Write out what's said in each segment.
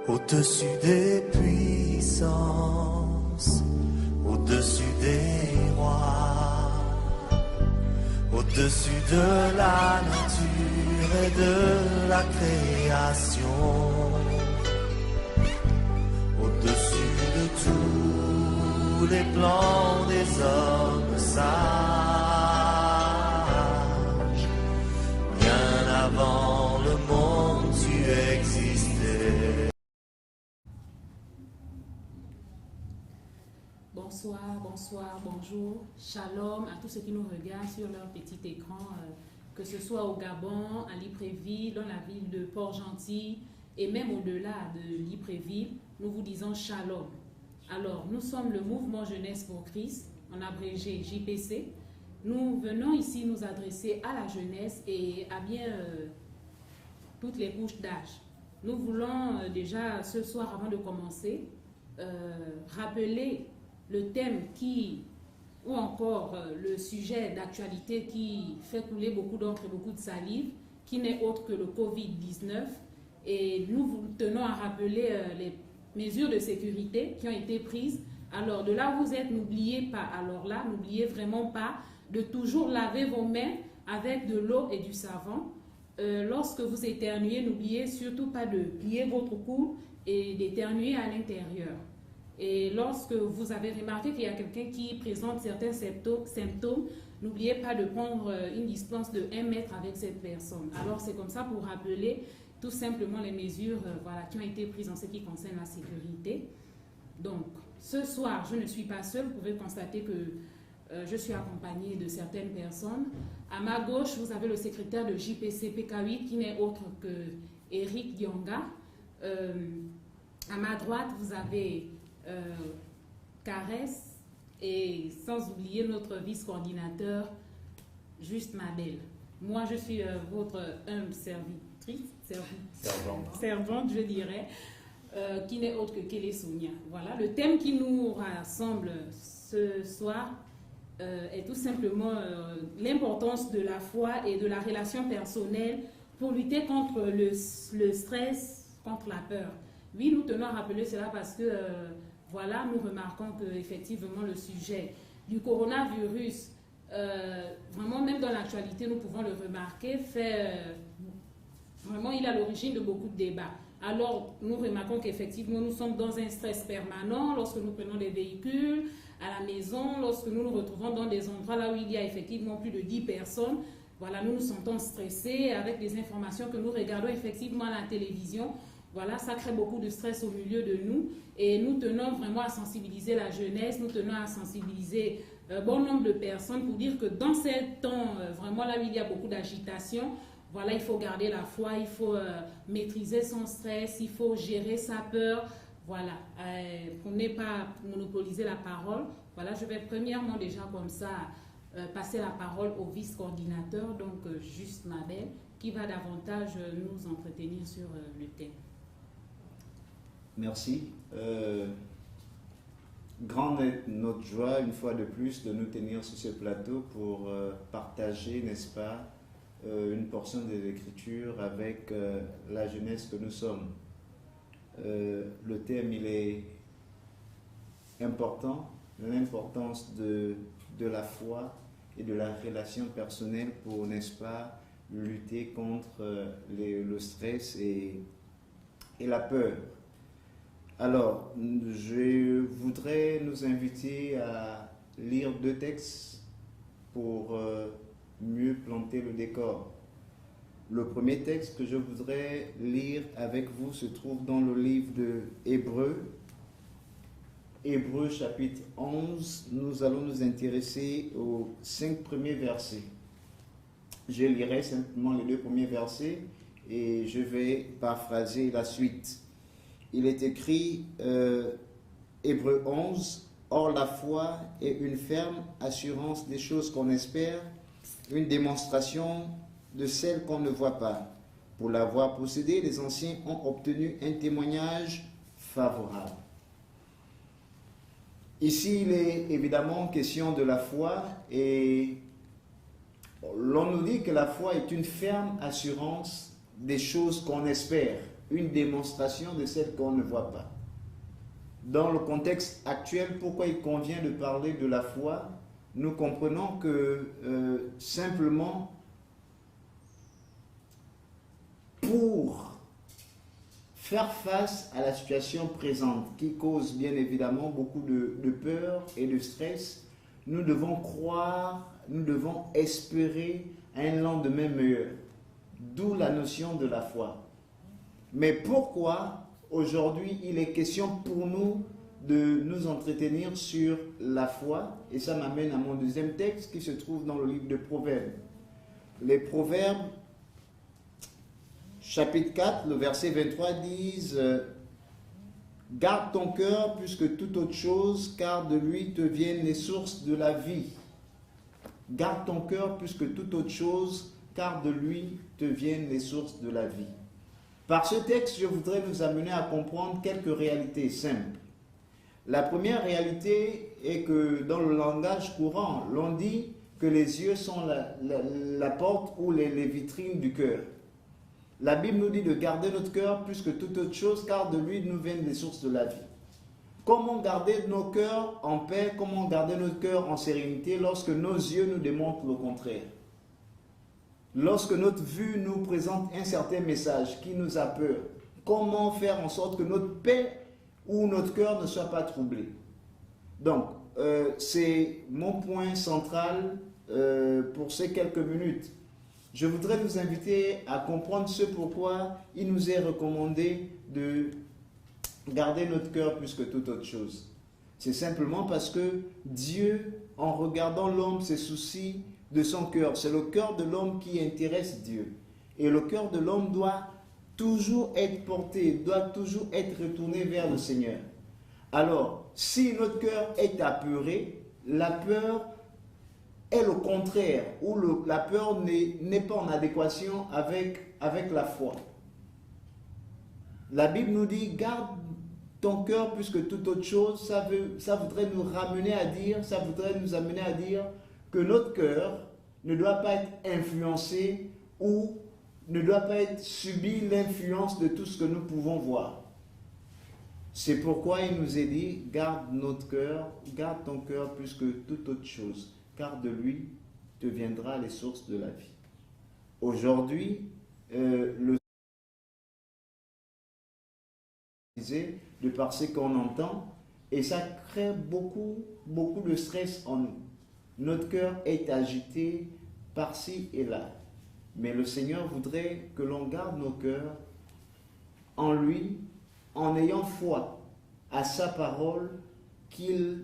Au-dessus des puissances, au-dessus des rois, au-dessus de la nature et de la création, au-dessus de tous les plans des hommes sages, bien avant le monde tu existais. Bonsoir, bonsoir, bonjour, shalom à tous ceux qui nous regardent sur leur petit écran, que ce soit au Gabon, à Libreville, dans la ville de Port-Gentil et même au-delà de Libreville, nous vous disons shalom. Alors, nous sommes le mouvement Jeunesse pour Christ, en abrégé JPC. Nous venons ici nous adresser à la jeunesse et à bien toutes les couches d'âge. Nous voulons déjà ce soir, avant de commencer, rappeler le thème ou encore le sujet d'actualité qui fait couler beaucoup d'encre et beaucoup de salive, qui n'est autre que le Covid-19. Et nous tenons à rappeler les mesures de sécurité qui ont été prises. Alors, de là où vous êtes, n'oubliez pas, n'oubliez vraiment pas de toujours laver vos mains avec de l'eau et du savon. Lorsque vous éternuez, n'oubliez surtout pas de plier votre cou et d'éternuer à l'intérieur. Et lorsque vous avez remarqué qu'il y a quelqu'un qui présente certains symptômes, n'oubliez pas de prendre une distance de 1 mètre avec cette personne. Alors c'est comme ça pour rappeler tout simplement les mesures qui ont été prises en ce qui concerne la sécurité. Donc ce soir, je ne suis pas seule, vous pouvez constater que je suis accompagnée de certaines personnes. À ma gauche, vous avez le secrétaire de JPC PK8 qui n'est autre que Eric Dionga. À ma droite, vous avez Caresse et sans oublier notre vice-coordinateur Juste Mabel. Moi je suis votre humble servante je dirais, qui n'est autre que Kélé Sonia. Voilà, le thème qui nous rassemble ce soir est tout simplement l'importance de la foi et de la relation personnelle pour lutter contre le stress, contre la peur. Oui, nous tenons à rappeler cela parce que nous remarquons qu'effectivement le sujet du coronavirus, vraiment même dans l'actualité, nous pouvons le remarquer, vraiment il est à l'origine de beaucoup de débats. Alors nous remarquons qu'effectivement nous sommes dans un stress permanent lorsque nous prenons des véhicules à la maison, lorsque nous nous retrouvons dans des endroits là où il y a effectivement plus de 10 personnes. Voilà, nous nous sentons stressés avec les informations que nous regardons effectivement à la télévision. Voilà, ça crée beaucoup de stress au milieu de nous et nous tenons vraiment à sensibiliser la jeunesse, nous tenons à sensibiliser bon nombre de personnes pour dire que dans ces temps, vraiment là où il y a beaucoup d'agitation, voilà, il faut garder la foi, il faut maîtriser son stress, il faut gérer sa peur, voilà, pour ne pas monopoliser la parole. Voilà, je vais premièrement déjà comme ça passer la parole au vice-coordinateur, donc Juste Mabel, qui va davantage nous entretenir sur le thème. Merci. Grande est notre joie, une fois de plus, de nous tenir sur ce plateau pour partager, n'est-ce pas, une portion des Écritures avec la jeunesse que nous sommes. Le thème, il est important, l'importance de la foi et de la relation personnelle pour, n'est-ce pas, lutter contre le stress et la peur. Alors, je voudrais nous inviter à lire 2 textes pour mieux planter le décor. Le premier texte que je voudrais lire avec vous se trouve dans le livre de Hébreux. Hébreux chapitre 11, nous allons nous intéresser aux 5 premiers versets. Je lirai simplement les 2 premiers versets et je vais paraphraser la suite. Il est écrit, Hébreux 11, « Or la foi est une ferme assurance des choses qu'on espère, une démonstration de celles qu'on ne voit pas. Pour l'avoir possédée, les anciens ont obtenu un témoignage favorable. » Ici, il est évidemment question de la foi et l'on nous dit que la foi est une ferme assurance des choses qu'on espère, une démonstration de celles qu'on ne voit pas. Dans le contexte actuel, pourquoi il convient de parler de la foi? Nous comprenons que simplement pour faire face à la situation présente qui cause bien évidemment beaucoup de peur et de stress, nous devons croire, nous devons espérer un lendemain meilleur. D'où la notion de la foi. Mais pourquoi aujourd'hui il est question pour nous de nous entretenir sur la foi? Et ça m'amène à mon deuxième texte qui se trouve dans le livre de Proverbes. Les Proverbes, chapitre 4, le verset 23 disent « Garde ton cœur plus que toute autre chose, car de lui te viennent les sources de la vie. » Garde ton cœur plus que toute autre chose, car de lui te viennent les sources de la vie. Par ce texte, je voudrais nous amener à comprendre quelques réalités simples. La première réalité est que dans le langage courant, l'on dit que les yeux sont la porte ou les vitrines du cœur. La Bible nous dit de garder notre cœur plus que toute autre chose, car de lui nous viennent les sources de la vie. Comment garder nos cœurs en paix, comment garder notre cœur en sérénité lorsque nos yeux nous démontrent le contraire? Lorsque notre vue nous présente un certain message qui nous a peur, comment faire en sorte que notre paix ou notre cœur ne soit pas troublé? Donc, c'est mon point central pour ces quelques minutes. Je voudrais nous inviter à comprendre ce pourquoi il nous est recommandé de garder notre cœur plus que toute autre chose. C'est simplement parce que Dieu, en regardant l'homme, se soucie de son cœur. C'est le cœur de l'homme qui intéresse Dieu. Et le cœur de l'homme doit toujours être porté, doit toujours être retourné vers le Seigneur. Alors, si notre cœur est apeuré, la peur est le contraire, ou la peur n'est pas en adéquation avec la foi. La Bible nous dit, garde ton cœur plus que toute autre chose. Ça voudrait nous ramener à dire, ça voudrait nous amener à dire que notre cœur ne doit pas être influencé ou ne doit pas être subi l'influence de tout ce que nous pouvons voir. C'est pourquoi il nous est dit, garde notre cœur, garde ton cœur plus que toute autre chose, car de lui te viendra les sources de la vie. Aujourd'hui, de par ce qu'on entend, et ça crée beaucoup de stress en nous. Notre cœur est agité par-ci et là. Mais le Seigneur voudrait que l'on garde nos cœurs en lui, en ayant foi à sa parole qu'il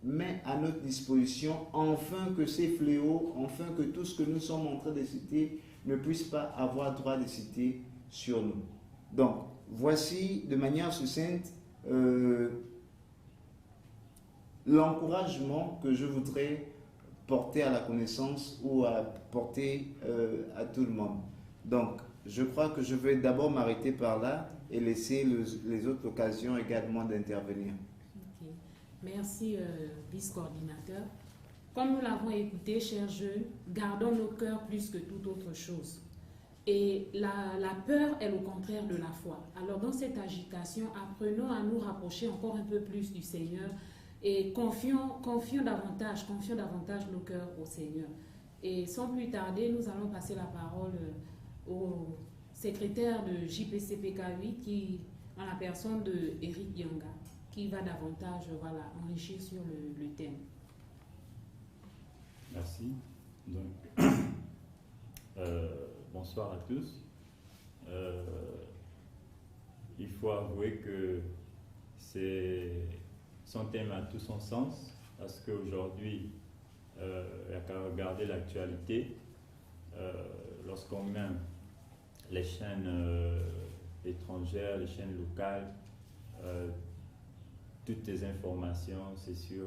met à notre disposition, afin que ces fléaux, afin que tout ce que nous sommes en train de citer ne puisse pas avoir droit de citer sur nous. Donc, voici de manière succincte l'encouragement que je voudrais porter à la connaissance ou à porter à tout le monde. Donc, je crois que je vais d'abord m'arrêter par là et laisser les autres occasions également d'intervenir. Okay. Merci, vice-coordinateur. Comme nous l'avons écouté, chers jeunes, gardons nos cœurs plus que toute autre chose. Et la peur est le contraire de la foi. Alors, dans cette agitation, apprenons à nous rapprocher encore un peu plus du Seigneur et confions davantage nos cœurs au Seigneur. Et sans plus tarder, nous allons passer la parole au secrétaire de JPCPK8 qui, en la personne de Eric Yanga, qui va davantage enrichir sur le thème. Merci. Donc, bonsoir à tous. Il faut avouer que son thème a tout son sens, parce qu'aujourd'hui, il n'y a qu'à regarder l'actualité. Lorsqu'on met les chaînes étrangères, les chaînes locales, toutes les informations, c'est sur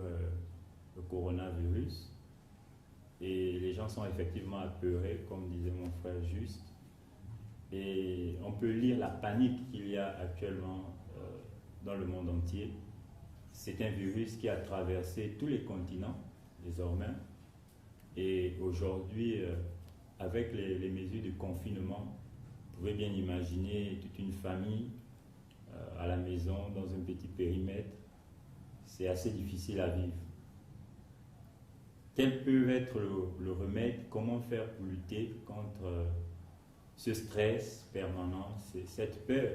le coronavirus. Et les gens sont effectivement apeurés, comme disait mon frère Juste. Et on peut lire la panique qu'il y a actuellement dans le monde entier. C'est un virus qui a traversé tous les continents, désormais. Et aujourd'hui, avec les mesures de confinement pouvez bien imaginer toute une famille à la maison, dans un petit périmètre. C'est assez difficile à vivre. Quel peut être le remède? Comment faire pour lutter contre ce stress permanent, cette peur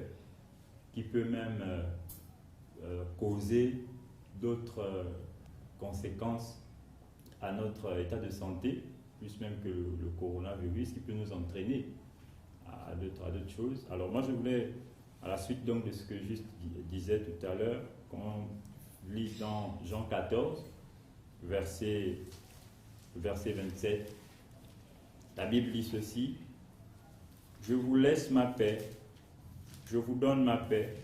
qui peut même causer d'autres conséquences à notre état de santé, plus même que le coronavirus, qui peut nous entraîner à d'autres choses. Alors moi je voulais, à la suite donc de ce que Juste disait tout à l'heure, qu'on lise dans Jean 14, verset 27, la Bible dit ceci: je vous laisse ma paix, je vous donne ma paix,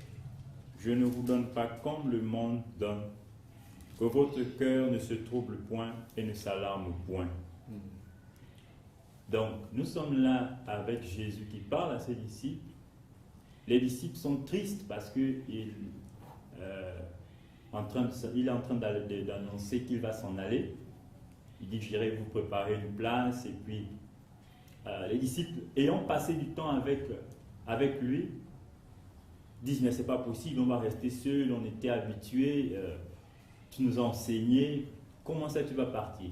je ne vous donne pas comme le monde donne. Que votre cœur ne se trouble point et ne s'alarme point. Donc, nous sommes là avec Jésus qui parle à ses disciples. Les disciples sont tristes parce qu'il est en train d'annoncer qu'il va s'en aller. Il dit: j'irai vous préparer une place. Et puis, les disciples, ayant passé du temps avec lui, disent: mais c'est pas possible, on va rester seul, on était habitués, tu nous as enseigné, comment ça tu vas partir?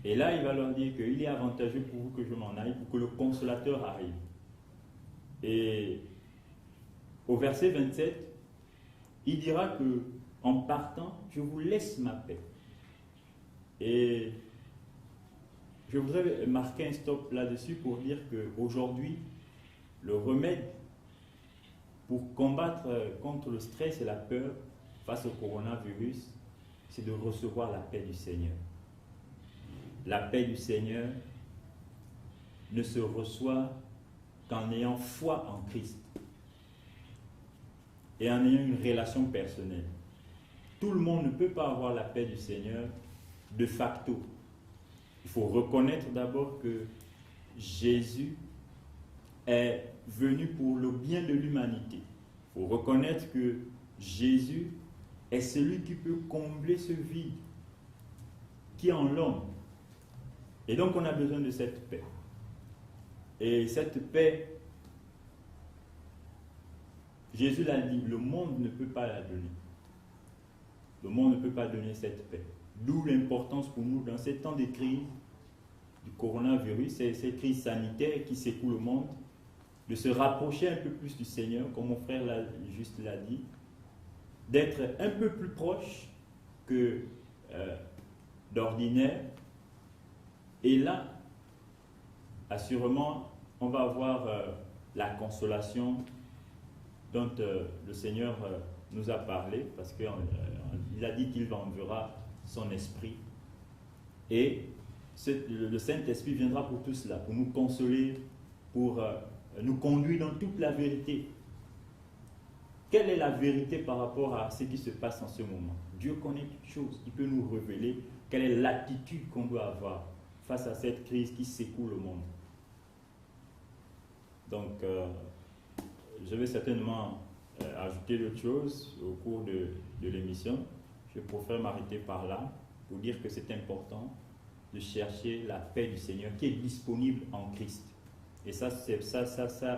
Et là, il va leur dire qu'il est avantageux pour vous que je m'en aille, pour que le consolateur arrive. Et au verset 27, il dira que en partant, je vous laisse ma paix. Et je voudrais marquer un stop là-dessus pour dire qu'aujourd'hui, le remède pour combattre contre le stress et la peur face au coronavirus, c'est de recevoir la paix du Seigneur. La paix du Seigneur ne se reçoit qu'en ayant foi en Christ et en ayant une relation personnelle. Tout le monde ne peut pas avoir la paix du Seigneur de facto. Il faut reconnaître d'abord que Jésus est venu pour le bien de l'humanité. Il faut reconnaître que Jésus est celui qui peut combler ce vide qui est en l'homme. Et donc on a besoin de cette paix. Et cette paix, Jésus l'a dit, le monde ne peut pas la donner. Le monde ne peut pas donner cette paix. D'où l'importance pour nous, dans ces temps de crise du coronavirus, ces crises sanitaires qui secouent le monde, de se rapprocher un peu plus du Seigneur, comme mon frère juste l'a dit, d'être un peu plus proche que d'ordinaire. Et là, assurément, on va avoir la consolation dont le Seigneur nous a parlé, parce qu'il a dit qu'il enverra son esprit. Et le Saint-Esprit viendra pour tout cela, pour nous consoler, pour nous conduire dans toute la vérité. Quelle est la vérité par rapport à ce qui se passe en ce moment? Dieu connaît toutes choses, il peut nous révéler quelle est l'attitude qu'on doit avoir face à cette crise qui secoue le monde. Donc, je vais certainement ajouter d'autres choses au cours de l'émission. Je préfère m'arrêter par là pour dire que c'est important de chercher la paix du Seigneur qui est disponible en Christ. Et ça,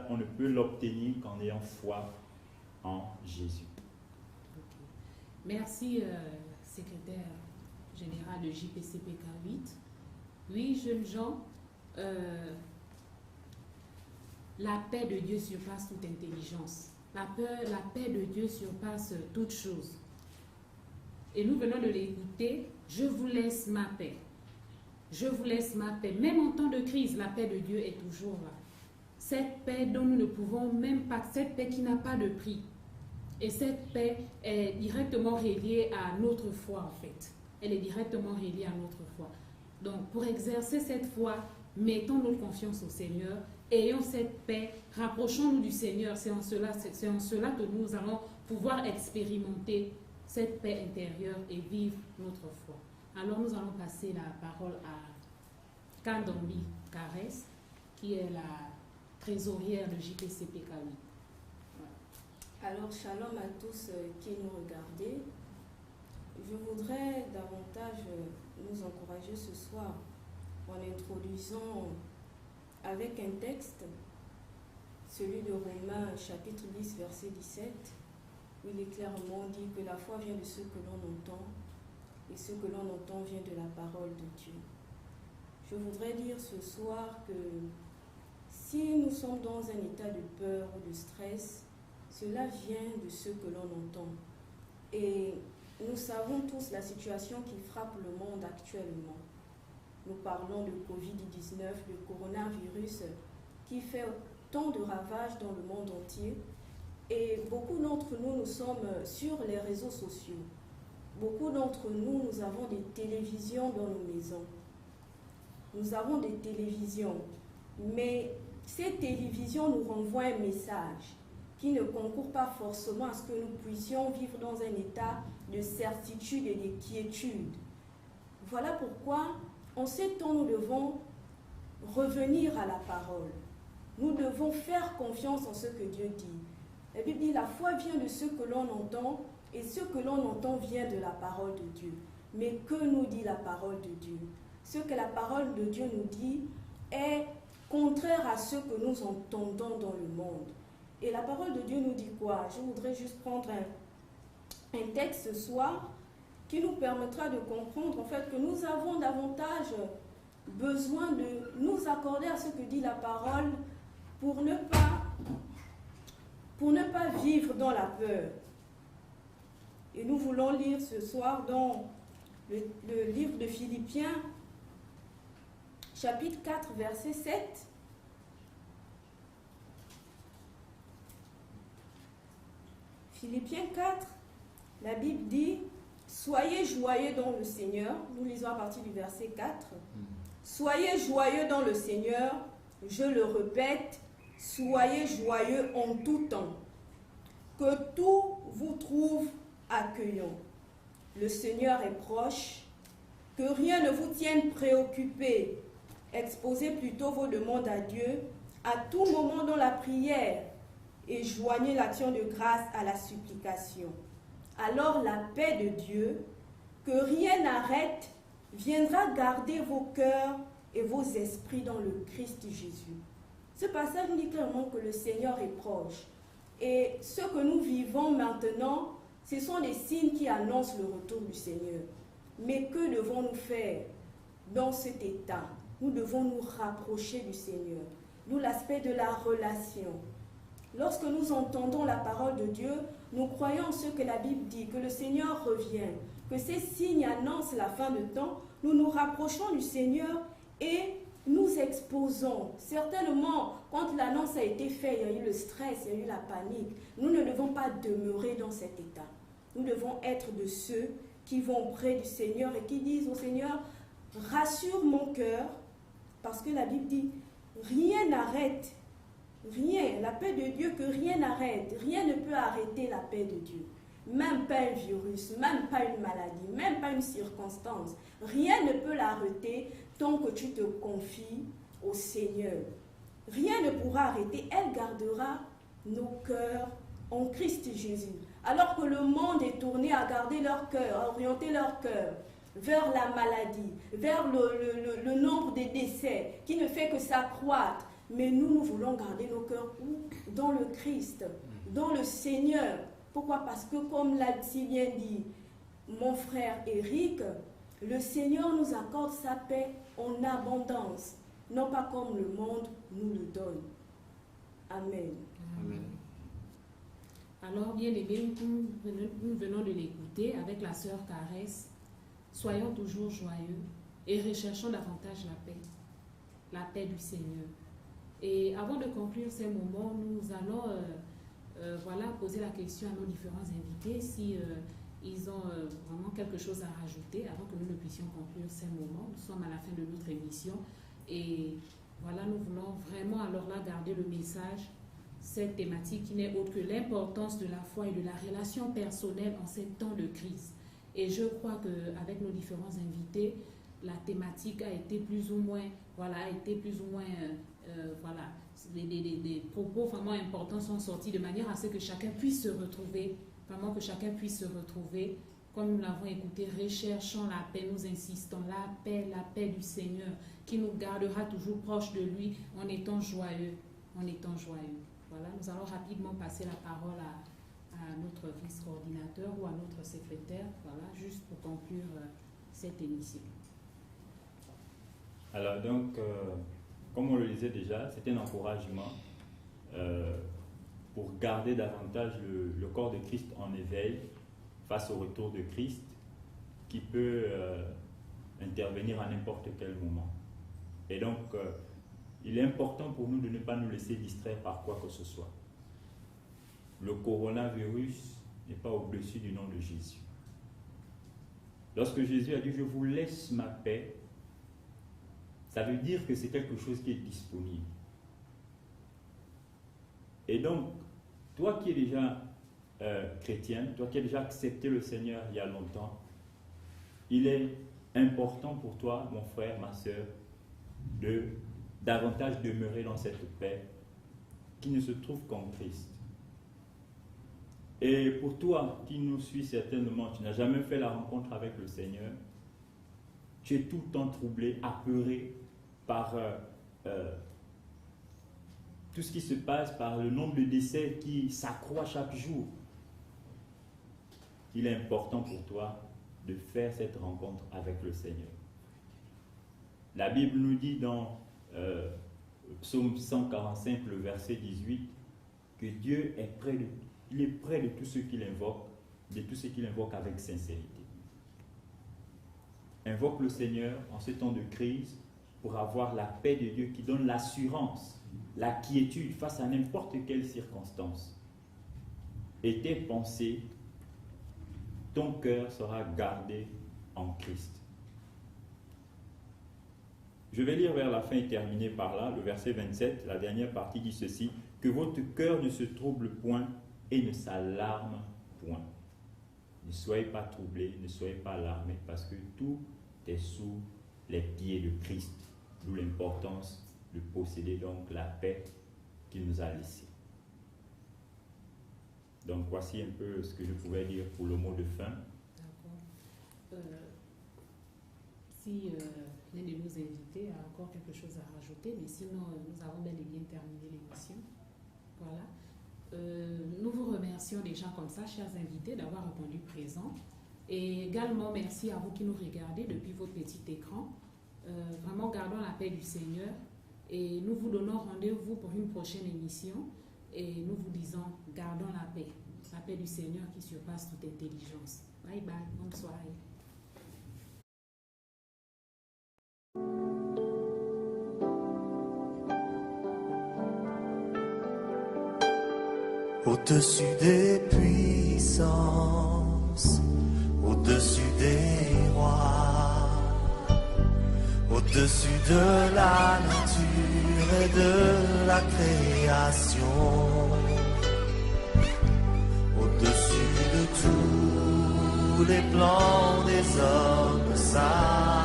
on ne peut l'obtenir qu'en ayant foi en Jésus. Merci, secrétaire général de JPCPK 8. Oui, jeunes gens, la paix de Dieu surpasse toute intelligence. La paix de Dieu surpasse toute chose. Et nous venons de l'écouter. Je vous laisse ma paix. Je vous laisse ma paix. Même en temps de crise, la paix de Dieu est toujours là. Cette paix dont nous ne pouvons même pas, cette paix qui n'a pas de prix. Et cette paix est directement reliée à notre foi en fait. Elle est directement reliée à notre foi. Donc pour exercer cette foi, mettons notre confiance au Seigneur, ayons cette paix, rapprochons-nous du Seigneur. C'est en cela que nous allons pouvoir expérimenter cette paix intérieure et vivre notre foi. Alors nous allons passer la parole à Kandombi Kares, qui est la trésorière de JPCPK 8. Alors, shalom à tous qui nous regardez. Je voudrais davantage nous encourager ce soir en introduisant avec un texte celui de Romains chapitre 10 verset 17, où il est clairement dit que la foi vient de ce que l'on entend et ce que l'on entend vient de la parole de Dieu. Je voudrais dire ce soir que si nous sommes dans un état de peur ou de stress, cela vient de ce que l'on entend. Et nous savons tous la situation qui frappe le monde actuellement. Nous parlons de Covid-19, de coronavirus, qui fait tant de ravages dans le monde entier. Et beaucoup d'entre nous, nous sommes sur les réseaux sociaux. Beaucoup d'entre nous, nous avons des télévisions dans nos maisons. Nous avons des télévisions, mais ces télévisions nous renvoient un message qui ne concourt pas forcément à ce que nous puissions vivre dans un état de certitude et de quiétude. Voilà pourquoi, en ces temps, nous devons revenir à la parole. Nous devons faire confiance en ce que Dieu dit. La Bible dit, la foi vient de ce que l'on entend, et ce que l'on entend vient de la parole de Dieu. Mais que nous dit la parole de Dieu? Ce que la parole de Dieu nous dit est contraire à ce que nous entendons dans le monde. Et la parole de Dieu nous dit quoi? Je voudrais juste prendre un texte ce soir qui nous permettra de comprendre en fait que nous avons davantage besoin de nous accorder à ce que dit la parole pour ne pas vivre dans la peur. Et nous voulons lire ce soir dans le livre de Philippiens, chapitre 4, verset 7. Philippiens 4, la Bible dit « Soyez joyeux dans le Seigneur ». Nous lisons à partir du verset 4. « Soyez joyeux dans le Seigneur ». Je le répète, soyez joyeux en tout temps. Que tout vous trouve accueillant. Le Seigneur est proche. Que rien ne vous tienne préoccupé. Exposez plutôt vos demandes à Dieu à tout moment dans la prière et joignez l'action de grâce à la supplication. Alors la paix de Dieu, que rien n'arrête, viendra garder vos cœurs et vos esprits dans le Christ Jésus. Ce passage dit clairement que le Seigneur est proche. Et ce que nous vivons maintenant, ce sont des signes qui annoncent le retour du Seigneur. Mais que devons-nous faire dans cet état? Nous devons nous rapprocher du Seigneur. D'où l'aspect de la relation. Lorsque nous entendons la parole de Dieu, nous croyons en ce que la Bible dit, que le Seigneur revient, que ces signes annoncent la fin de temps. Nous nous rapprochons du Seigneur et nous exposons. Certainement, quand l'annonce a été faite, il y a eu le stress, il y a eu la panique. Nous ne devons pas demeurer dans cet état. Nous devons être de ceux qui vont auprès du Seigneur et qui disent au Seigneur, rassure mon cœur, parce que la Bible dit, rien n'arrête, rien, la paix de Dieu, que rien n'arrête, rien ne peut arrêter la paix de Dieu. Même pas un virus, même pas une maladie, même pas une circonstance. Rien ne peut l'arrêter tant que tu te confies au Seigneur. Rien ne pourra arrêter, elle gardera nos cœurs en Christ Jésus. Alors que le monde est tourné à garder leur cœur, à orienter leur cœur vers la maladie, vers le nombre de décès qui ne fait que s'accroître. Mais nous voulons garder nos cœurs où? Dans le Christ, dans le Seigneur. Pourquoi? Parce que comme l'a si bien dit mon frère Eric, le Seigneur nous accorde sa paix en abondance, non pas comme le monde nous le donne. Amen. Amen. Alors, bien aimés, nous venons de l'écouter avec la sœur Caresse. Soyons toujours joyeux et recherchons davantage la paix du Seigneur. Et avant de conclure ces moments, nous allons poser la question à nos différents invités si ils ont vraiment quelque chose à rajouter avant que nous ne puissions conclure ces moments. Nous sommes à la fin de notre émission et voilà, nous voulons vraiment alors là garder le message, cette thématique qui n'est autre que l'importance de la foi et de la relation personnelle en ces temps de crise. Et je crois qu'avec nos différents invités, la thématique a été plus ou moins, des propos vraiment importants sont sortis de manière à ce que chacun puisse se retrouver, vraiment que chacun puisse se retrouver. Comme nous l'avons écouté, recherchons la paix, nous insistons, la paix du Seigneur qui nous gardera toujours proche de lui en étant joyeux, Voilà, nous allons rapidement passer la parole à notre vice-coordinateur ou à notre secrétaire, voilà, juste pour conclure cette émission. Alors donc, comme on le disait déjà, c'est un encouragement pour garder davantage le corps de Christ en éveil face au retour de Christ qui peut intervenir à n'importe quel moment. Et donc, il est important pour nous de ne pas nous laisser distraire par quoi que ce soit. Le coronavirus n'est pas au-dessus du nom de Jésus. Lorsque Jésus a dit « Je vous laisse ma paix », ça veut dire que c'est quelque chose qui est disponible. Et donc, toi qui es déjà chrétien, toi qui as déjà accepté le Seigneur il y a longtemps, il est important pour toi, mon frère, ma soeur, de davantage demeurer dans cette paix qui ne se trouve qu'en Christ. Et pour toi qui nous suis certainement, tu n'as jamais fait la rencontre avec le Seigneur, tu es tout le temps troublé, apeuré par tout ce qui se passe, par le nombre de décès qui s'accroît chaque jour. Il est important pour toi de faire cette rencontre avec le Seigneur. La Bible nous dit dans Psaume 145, le verset 18, que Dieu est près de tous ceux qui l'invoquent, avec sincérité. Invoque le Seigneur en ce temps de crise pour avoir la paix de Dieu qui donne l'assurance, la quiétude face à n'importe quelle circonstance. Et tes pensées, ton cœur sera gardé en Christ. Je vais lire vers la fin et terminer par là. Le verset 27, la dernière partie dit ceci: que votre cœur ne se trouble point et ne s'alarme point. Ne soyez pas troublés, ne soyez pas alarmés, parce que tout est sous les pieds de Christ. D'où l'importance de posséder donc la paix qu'il nous a laissée. Donc voici un peu ce que je pouvais dire pour le mot de fin. D'accord. Si l'un de nos invités a encore quelque chose à rajouter, mais sinon nous avons bel et bien terminé l'émission. Voilà. Nous vous remercions déjà comme ça, chers invités, d'avoir répondu présent. Et également merci à vous qui nous regardez depuis votre petit écran. Vraiment gardons la paix du Seigneur et nous vous donnons rendez-vous pour une prochaine émission et nous vous disons gardons la paix du Seigneur qui surpasse toute intelligence. Bye bye, bonne soirée. Au-dessus des puissances, au-dessus des rois, au-dessus de la nature et de la création, au-dessus de tous les plans des hommes saints.